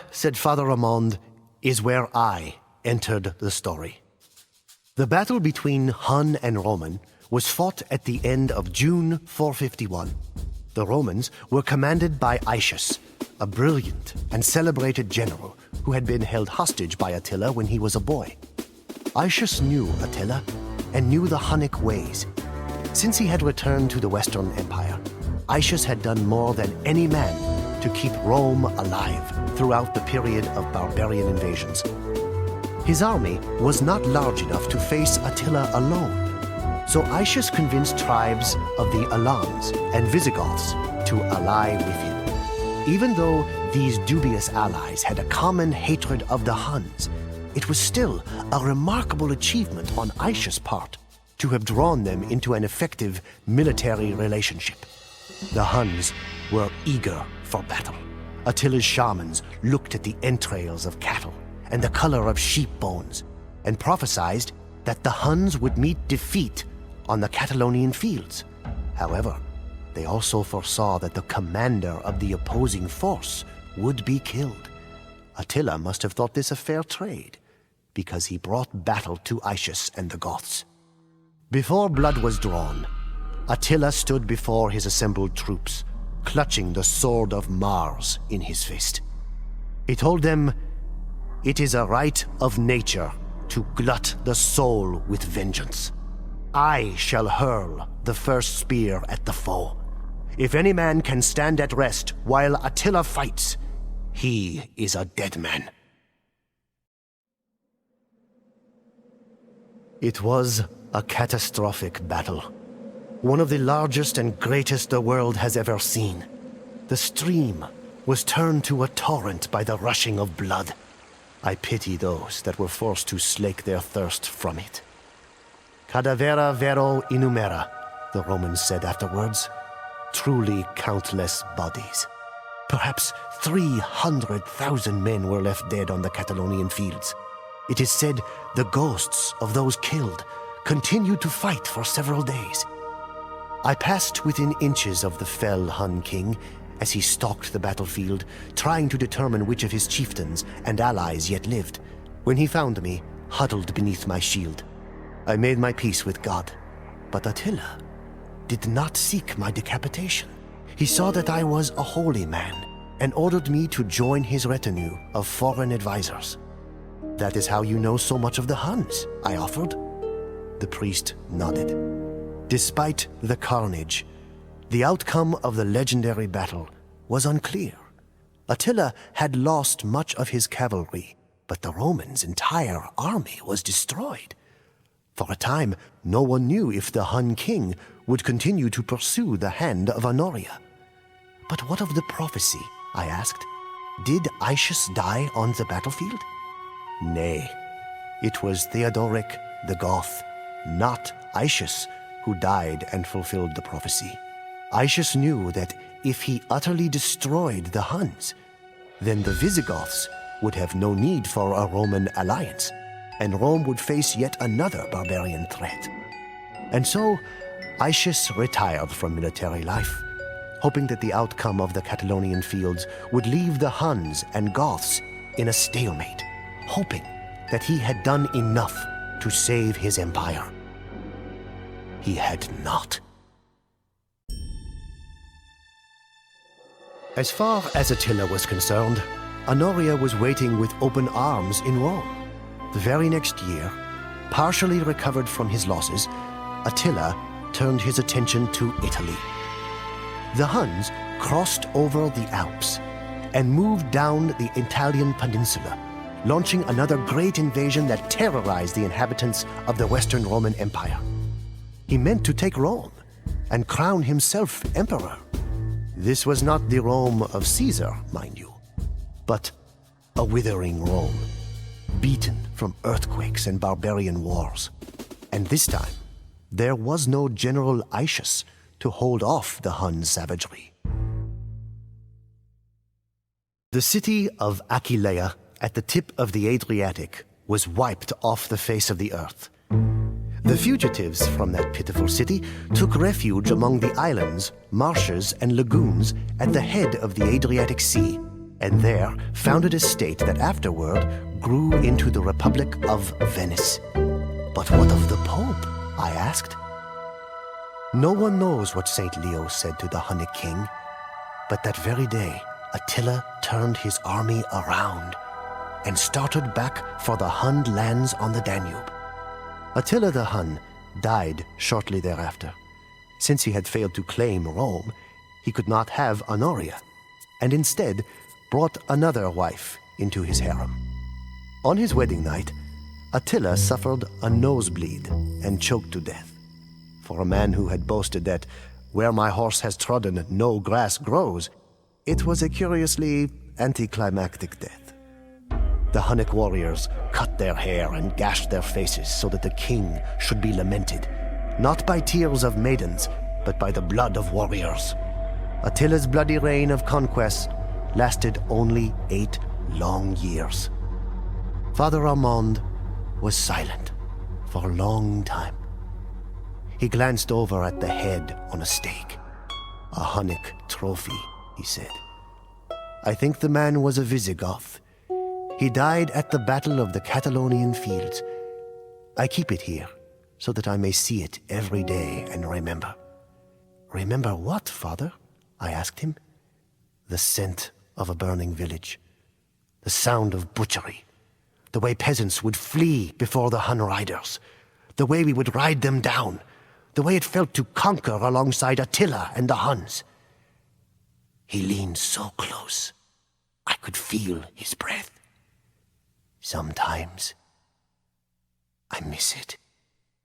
Said Father Ramond, is where I entered the story. The battle between Hun and Roman was fought at the end of June 451. The Romans were commanded by Aetius, a brilliant and celebrated general who had been held hostage by Attila when he was a boy. Aetius knew Attila and knew the Hunnic ways. Since he had returned to the Western Empire, Aetius had done more than any man to keep Rome alive throughout the period of barbarian invasions. His army was not large enough to face Attila alone, so Aetius convinced tribes of the Alans and Visigoths to ally with him. Even though these dubious allies had a common hatred of the Huns, it was still a remarkable achievement on Aetius' part to have drawn them into an effective military relationship. The Huns were eager for battle. Attila's shamans looked at the entrails of cattle and the color of sheep bones and prophesied that the Huns would meet defeat on the Catalonian fields. However, they also foresaw that the commander of the opposing force would be killed. Attila must have thought this a fair trade, because he brought battle to Aetius and the Goths. Before blood was drawn, Attila stood before his assembled troops, clutching the sword of Mars in his fist. He told them, "It is a right of nature to glut the soul with vengeance. I shall hurl the first spear at the foe. If any man can stand at rest while Attila fights, he is a dead man." It was a catastrophic battle. One of the largest and greatest the world has ever seen. The stream was turned to a torrent by the rushing of blood. I pity those that were forced to slake their thirst from it. Cadavera vero innumera, the Romans said afterwards. Truly countless bodies. Perhaps 300,000 men were left dead on the Catalonian fields. It is said the ghosts of those killed continued to fight for several days. I passed within inches of the fell Hun king as he stalked the battlefield, trying to determine which of his chieftains and allies yet lived, when he found me huddled beneath my shield. I made my peace with God, but Attila did not seek my decapitation. He saw that I was a holy man and ordered me to join his retinue of foreign advisors. "That is how you know so much of the Huns," I offered. The priest nodded. Despite the carnage, the outcome of the legendary battle was unclear. Attila had lost much of his cavalry, but the Romans' entire army was destroyed. For a time, no one knew if the Hun king would continue to pursue the hand of Honoria. "But what of the prophecy?" I asked. "Did Aetius die on the battlefield?" "Nay, it was Theodoric the Goth, not Aetius, who died and fulfilled the prophecy. Aetius knew that if he utterly destroyed the Huns, then the Visigoths would have no need for a Roman alliance, and Rome would face yet another barbarian threat. And so, Aetius retired from military life, hoping that the outcome of the Catalonian fields would leave the Huns and Goths in a stalemate, hoping that he had done enough to save his empire. He had not. As far as Attila was concerned, Honoria was waiting with open arms in Rome. The very next year, partially recovered from his losses, Attila turned his attention to Italy. The Huns crossed over the Alps and moved down the Italian peninsula, launching another great invasion that terrorized the inhabitants of the Western Roman Empire. He meant to take Rome and crown himself emperor. This was not the Rome of Caesar, mind you, but a withering Rome, beaten from earthquakes and barbarian wars. And this time, there was no General Aetius to hold off the Hun savagery. The city of Aquileia, at the tip of the Adriatic, was wiped off the face of the earth. The fugitives from that pitiful city took refuge among the islands, marshes, and lagoons at the head of the Adriatic Sea, and there founded a state that afterward grew into the Republic of Venice. But what of the Pope? I asked. No one knows what St. Leo said to the Hunnic king, but that very day, Attila turned his army around and started back for the Hun lands on the Danube. Attila the Hun died shortly thereafter. Since he had failed to claim Rome, he could not have Honoria, and instead brought another wife into his harem. On his wedding night, Attila suffered a nosebleed and choked to death. For a man who had boasted that where my horse has trodden, no grass grows, it was a curiously anticlimactic death. The Hunnic warriors cut their hair and gashed their faces so that the king should be lamented, not by tears of maidens, but by the blood of warriors. Attila's bloody reign of conquest lasted only 8 long years. Father Armand was silent for a long time. He glanced over at the head on a stake. A Hunnic trophy, he said. I think the man was a Visigoth. He died at the Battle of the Catalonian Fields. I keep it here, so that I may see it every day and remember. Remember what, Father? I asked him. The scent of a burning village, the sound of butchery, the way peasants would flee before the Hun riders, the way we would ride them down, the way it felt to conquer alongside Attila and the Huns. He leaned so close, I could feel his breath. Sometimes I miss it.